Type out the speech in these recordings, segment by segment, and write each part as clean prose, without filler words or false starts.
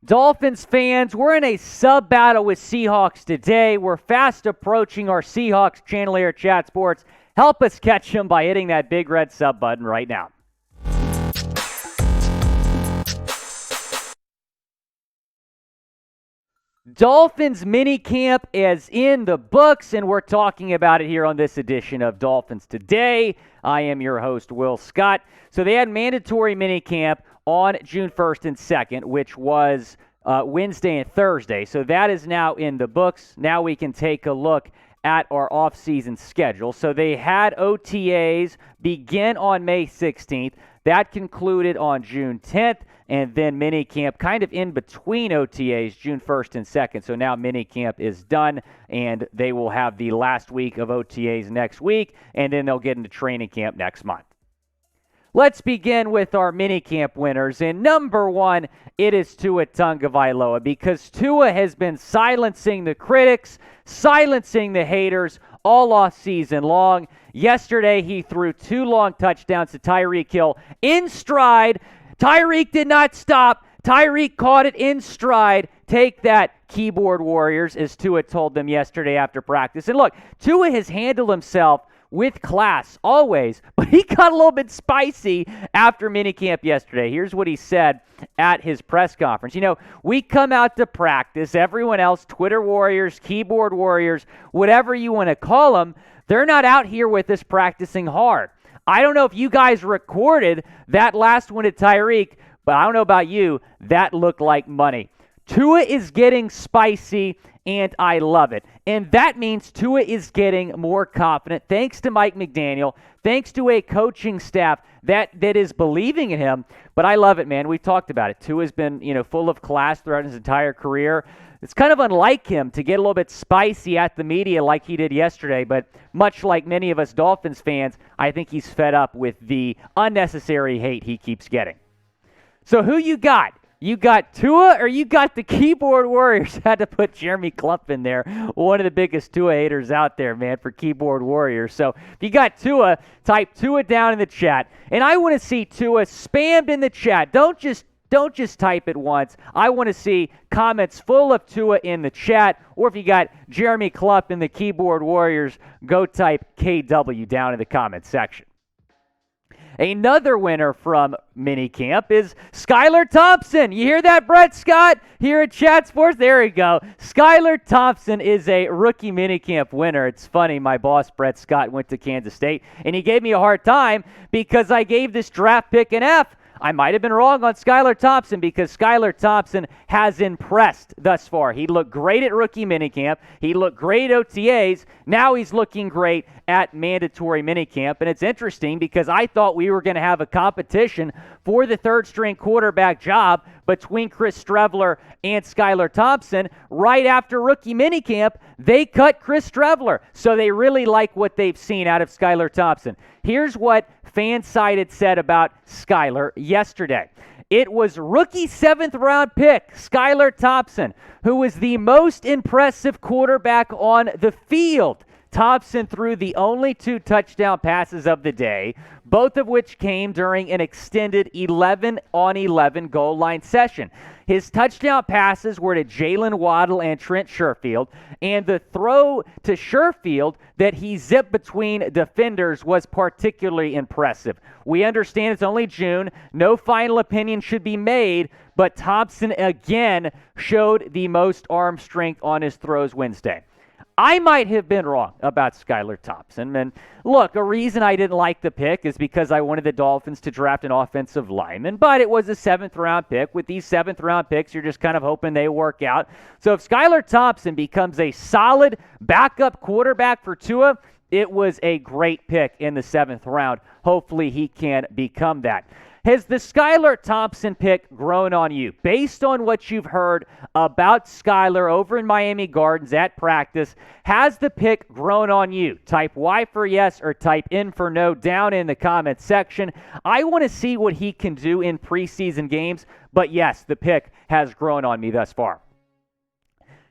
Dolphins fans, we're in a sub-battle with Seahawks today. We're fast approaching our Seahawks channel here at Chat Sports. Help us catch them by hitting that big red sub button right now. Dolphins Minicamp is in the books, and we're talking about it here on this edition of Dolphins Today. I am your host, Will Scott. So they had mandatory minicamp on June 1st and 2nd, which was Wednesday and Thursday. So that is now in the books. Now we can take a look at our off-season schedule. So they had OTAs begin on May 16th. That concluded on June 10th. And then minicamp kind of in between OTAs, June 1st and 2nd. So now minicamp is done, and they will have the last week of OTAs next week, and then they'll get into training camp next month. Let's begin with our minicamp winners. And number one, it is Tua Tagovailoa, because Tua has been silencing the critics, silencing the haters all off season long. Yesterday, he threw 2 long touchdowns to Tyreek Hill in stride. Tyreek did not stop. Tyreek caught it in stride. Take that, keyboard warriors, as Tua told them yesterday after practice. And look, Tua has handled himself with class always, but he got a little bit spicy after minicamp yesterday. Here's what he said at his press conference. You know, we come out to practice. Everyone else, Twitter warriors, keyboard warriors, whatever you want to call them, they're not out here with us practicing hard. I don't know if you guys recorded that last one at Tyreek, but I don't know about you. That looked like money. Tua is getting spicy, and I love it. And that means Tua is getting more confident, thanks to Mike McDaniel, thanks to a coaching staff that is believing in him. But I love it, man. We've talked about it. Tua's been, full of class throughout his entire career. It's kind of unlike him to get a little bit spicy at the media like he did yesterday, but much like many of us Dolphins fans, I think he's fed up with the unnecessary hate he keeps getting. So who you got? You got Tua or you got the keyboard warriors? Had to put Jeremy Clump in there, one of the biggest Tua haters out there, man, for keyboard warriors. So if you got Tua, type Tua down in the chat. And I want to see Tua spammed in the chat. Don't just type it once. I want to see comments full of Tua in the chat. Or if you got Jeremy Clump in the keyboard warriors, go type KW down in the comments section. Another winner from minicamp is Skylar Thompson. You hear that, Brett Scott? Here at Chat Sports? There we go. Skylar Thompson is a rookie minicamp winner. It's funny, my boss, Brett Scott, went to Kansas State, and he gave me a hard time because I gave this draft pick an F. I might have been wrong on Skylar Thompson because Skylar Thompson has impressed thus far. He looked great at rookie minicamp. He looked great at OTAs. Now he's looking great at mandatory minicamp. And it's interesting because I thought we were going to have a competition for the third-string quarterback job between Chris Streveler and Skylar Thompson. Right after rookie minicamp, they cut Chris Streveler. So they really like what they've seen out of Skylar Thompson. Here's what FanSided said about Skylar yesterday. It was rookie 7th-round pick, Skylar Thompson, who was the most impressive quarterback on the field. Thompson threw the only 2 touchdown passes of the day, both of which came during an extended 11-on-11 goal line session. His touchdown passes were to Jalen Waddle and Trent Sherfield, and the throw to Sherfield that he zipped between defenders was particularly impressive. We understand it's only June. No final opinion should be made, but Thompson again showed the most arm strength on his throws Wednesday. I might have been wrong about Skylar Thompson. And look, a reason I didn't like the pick is because I wanted the Dolphins to draft an offensive lineman, but it was a 7th-round pick. With these 7th-round picks, you're just kind of hoping they work out. So if Skylar Thompson becomes a solid backup quarterback for Tua, it was a great pick in the 7th round. Hopefully he can become that. Has the Skylar Thompson pick grown on you? Based on what you've heard about Skylar over in Miami Gardens at practice, has the pick grown on you? Type Y for yes or type N for no down in the comments section. I want to see what he can do in preseason games, but yes, the pick has grown on me thus far.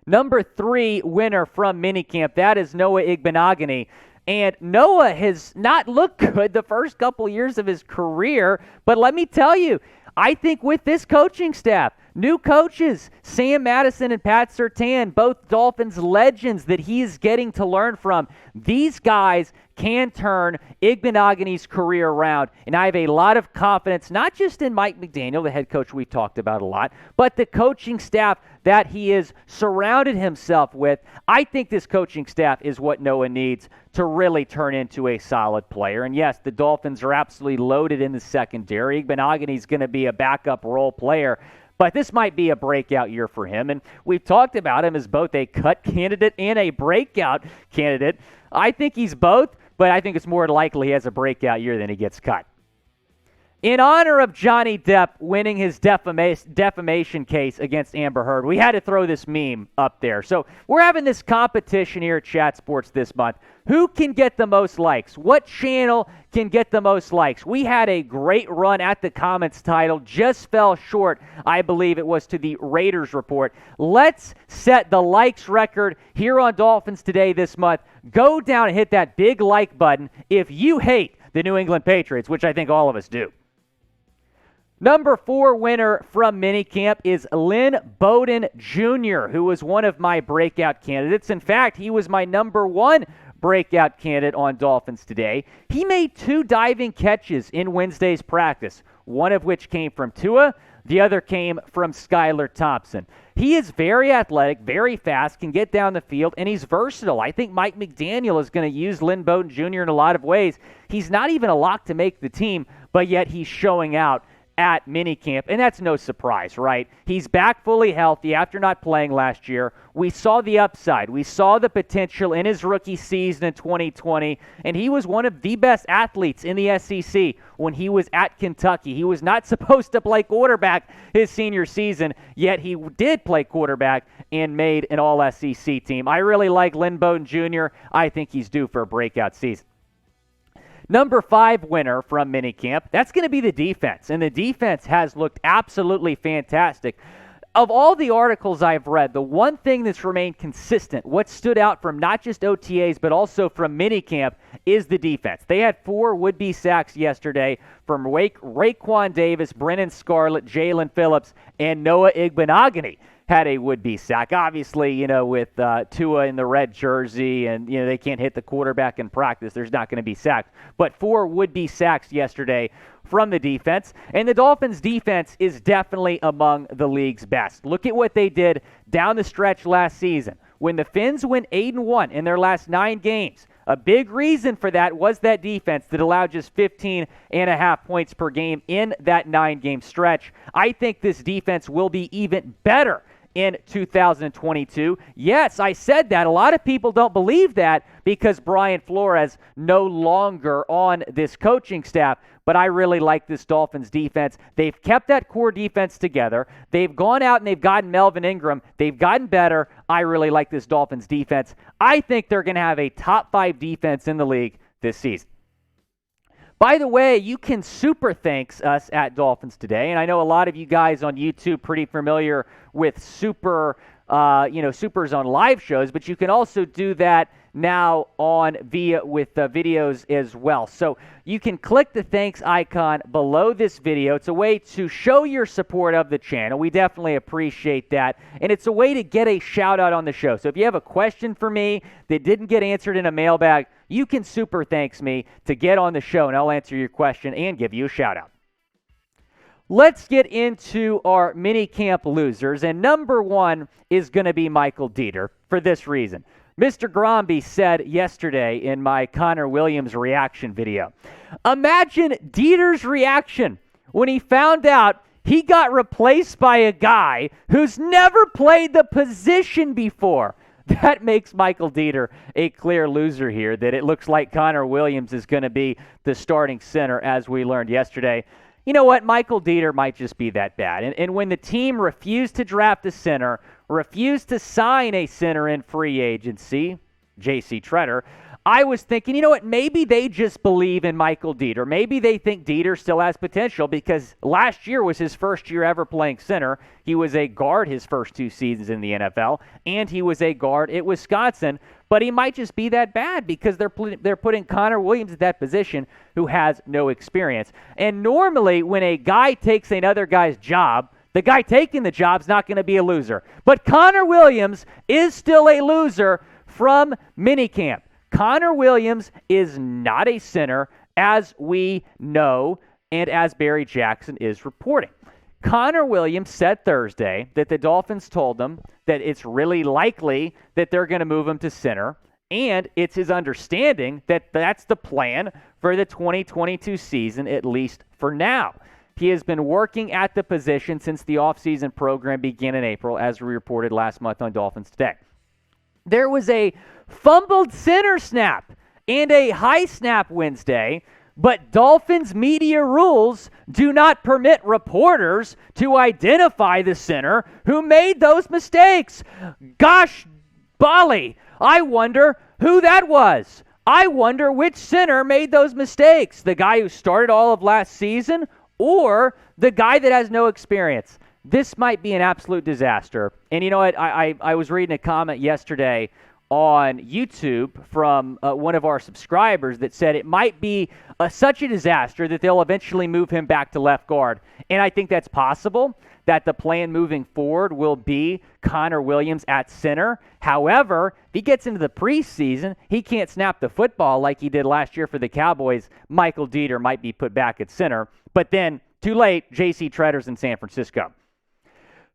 Number 3 winner from minicamp, that is Noah Igbinoghene. And Noah has not looked good the first couple years of his career, but let me tell you, I think with this coaching staff, New coaches, Sam Madison and Pat Surtain, both Dolphins legends that he's getting to learn from. These guys can turn Igbinoghene's career around, and I have a lot of confidence, not just in Mike McDaniel, the head coach we've talked about a lot, but the coaching staff that he has surrounded himself with. I think this coaching staff is what Noah needs to really turn into a solid player. And yes, the Dolphins are absolutely loaded in the secondary. Igbinoghene's going to be a backup role player, but this might be a breakout year for him. And we've talked about him as both a cut candidate and a breakout candidate. I think he's both, but I think it's more likely he has a breakout year than he gets cut. In honor of Johnny Depp winning his defamation case against Amber Heard, we had to throw this meme up there. So we're having this competition here at Chat Sports this month. Who can get the most likes? What channel can get the most likes? We had a great run at the comments title, just fell short, I believe it was, to the Raiders report. Let's set the likes record here on Dolphins Today this month. Go down and hit that big like button if you hate the New England Patriots, which I think all of us do. Number 4 winner from Minicamp is Lynn Bowden Jr., who was one of my breakout candidates. In fact, he was my number 1 breakout candidate on Dolphins Today. He made 2 diving catches in Wednesday's practice, one of which came from Tua, the other came from Skylar Thompson. He is very athletic, very fast, can get down the field, and he's versatile. I think Mike McDaniel is going to use Lynn Bowden Jr. in a lot of ways. He's not even a lock to make the team, but yet he's showing out at minicamp, and that's no surprise, right? He's back fully healthy after not playing last year. We saw the upside. We saw the potential in his rookie season in 2020, and he was one of the best athletes in the SEC when he was at Kentucky. He was not supposed to play quarterback his senior season, yet he did play quarterback and made an all-SEC team. I really like Lynn Bowden Jr. I think he's due for a breakout season. Number 5 winner from Minicamp, that's going to be the defense. And the defense has looked absolutely fantastic. Of all the articles I've read, the one thing that's remained consistent, what stood out from not just OTAs but also from Minicamp, is the defense. They had 4 would-be sacks yesterday from Raekwon Davis, Brennan Scarlett, Jalen Phillips, and Noah Igbinoghene had a would-be sack. Obviously, with Tua in the red jersey and, they can't hit the quarterback in practice, there's not going to be sacks. But 4 would-be sacks yesterday from the defense. And the Dolphins' defense is definitely among the league's best. Look at what they did down the stretch last season. When the Fins went 8-1 in their last 9 games, a big reason for that was that defense that allowed just 15.5 points per game in that 9-game stretch. I think this defense will be even better in 2022. Yes, I said that. A lot of people don't believe that because Brian Flores no longer on this coaching staff, but I really like this Dolphins defense. They've kept that core defense together. They've gone out and they've gotten Melvin Ingram. They've gotten better. I really like this Dolphins defense. I think they're going to have a top 5 defense in the league this season. By the way, you can super thanks us at Dolphins Today, and I know a lot of you guys on YouTube pretty familiar with supers on live shows, but you can also do that now with videos as well. So you can click the thanks icon below this video. It's a way to show your support of the channel. We definitely appreciate that. And it's a way to get a shout out on the show. So if you have a question for me that didn't get answered in a mailbag, you can super thanks me to get on the show and I'll answer your question and give you a shout out. Let's get into our minicamp losers. And number 1 is going to be Michael Deiter for this reason. Mr. Gromby said yesterday in my Connor Williams reaction video, imagine Deiter's reaction when he found out he got replaced by a guy who's never played the position before. That makes Michael Deiter a clear loser here, that it looks like Connor Williams is going to be the starting center, as we learned yesterday. You know what? Michael Deiter might just be that bad. And when the team refused to draft a center, refused to sign a center in free agency, JC Tretter, I was thinking, you know what, maybe they just believe in Michael Deiter. Maybe they think Deiter still has potential because last year was his first year ever playing center. He was a guard his first 2 seasons in the NFL, and he was a guard at Wisconsin. But he might just be that bad because they're putting Connor Williams at that position who has no experience. And normally when a guy takes another guy's job, The guy taking the job's not going to be a loser. But Connor Williams is still a loser from minicamp. Connor Williams is not a center, as we know, and as Barry Jackson is reporting. Connor Williams said Thursday that the Dolphins told him that it's really likely that they're going to move him to center, and it's his understanding that that's the plan for the 2022 season, at least for now. He has been working at the position since the offseason program began in April, as we reported last month on Dolphins Today. There was a fumbled center snap and a high snap Wednesday, but Dolphins media rules do not permit reporters to identify the center who made those mistakes. Gosh, Bali, I wonder who that was. I wonder which center made those mistakes. The guy who started all of last season or the guy that has no experience. This might be an absolute disaster. And you know what? I was reading a comment yesterday on YouTube from one of our subscribers that said it might be such a disaster that they'll eventually move him back to left guard. And I think that's possible, that the plan moving forward will be Connor Williams at center. However, if he gets into the preseason, he can't snap the football like he did last year for the Cowboys. Michael Deiter might be put back at center. But then, too late, JC Tretter's in San Francisco.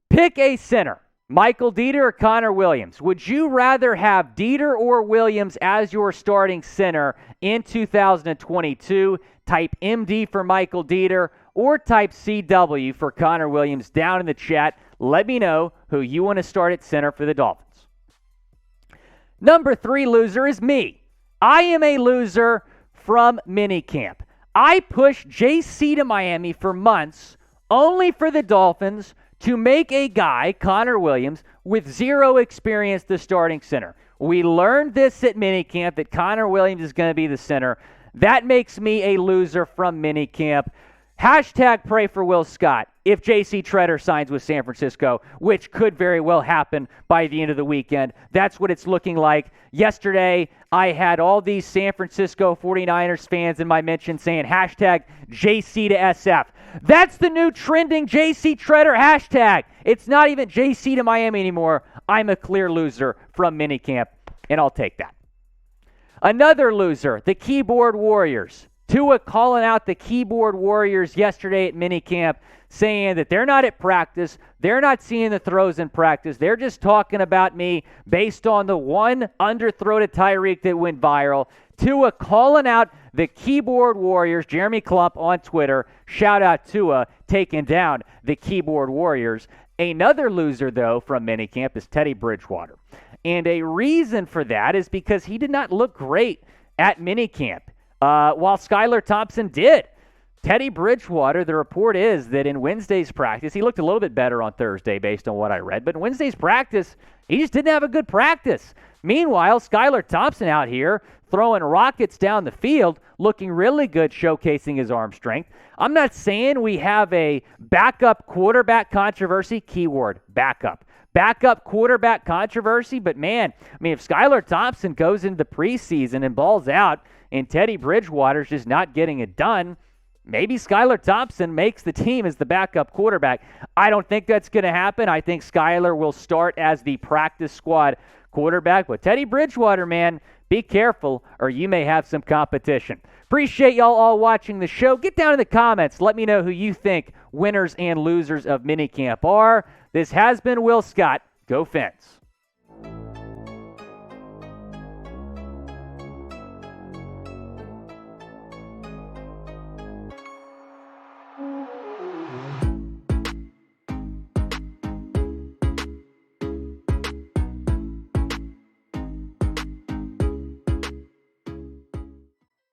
Pick a center. Michael Deiter or Connor Williams? Would you rather have Deiter or Williams as your starting center in 2022? Type MD for Michael Deiter or type CW for Connor Williams down in the chat. Let me know who you want to start at center for the Dolphins. Number 3 loser is me. I am a loser from minicamp. I pushed JC to Miami for months only for the Dolphins to make a guy, Connor Williams, with zero experience the starting center. We learned this at minicamp, that Connor Williams is going to be the center. That makes me a loser from minicamp. Hashtag pray for Will Scott if JC Tretter signs with San Francisco, which could very well happen by the end of the weekend. That's what it's looking like. Yesterday, I had all these San Francisco 49ers fans in my mention saying hashtag JC to SF. That's the new trending JC Tretter hashtag. It's not even JC to Miami anymore. I'm a clear loser from minicamp, and I'll take that. Another loser, the keyboard warriors. Tua calling out the keyboard warriors yesterday at minicamp, saying that they're not at practice, they're not seeing the throws in practice, they're just talking about me based on the one underthrow to Tyreek that went viral. Tua calling out the keyboard warriors, Jeremy Klump on Twitter. Shout out Tua taking down the keyboard warriors. Another loser, though, from minicamp is Teddy Bridgewater. And a reason for that is because he did not look great at minicamp, while Skylar Thompson did. Teddy Bridgewater, the report is that in Wednesday's practice, he looked a little bit better on Thursday based on what I read, but in Wednesday's practice, he just didn't have a good practice. Meanwhile, Skylar Thompson out here throwing rockets down the field, looking really good, showcasing his arm strength. I'm not saying we have a backup quarterback controversy, keyword, backup quarterback controversy, but man, I mean, if Skylar Thompson goes into the preseason and balls out and Teddy Bridgewater's just not getting it done, maybe Skylar Thompson makes the team as the backup quarterback. I don't think that's going to happen. I think Skylar will start as the practice squad quarterback. But Teddy Bridgewater, man, be careful or you may have some competition. Appreciate y'all all watching the show. Get down in the comments. Let me know who you think winners and losers of minicamp are. This has been Will Scott. Go Fins.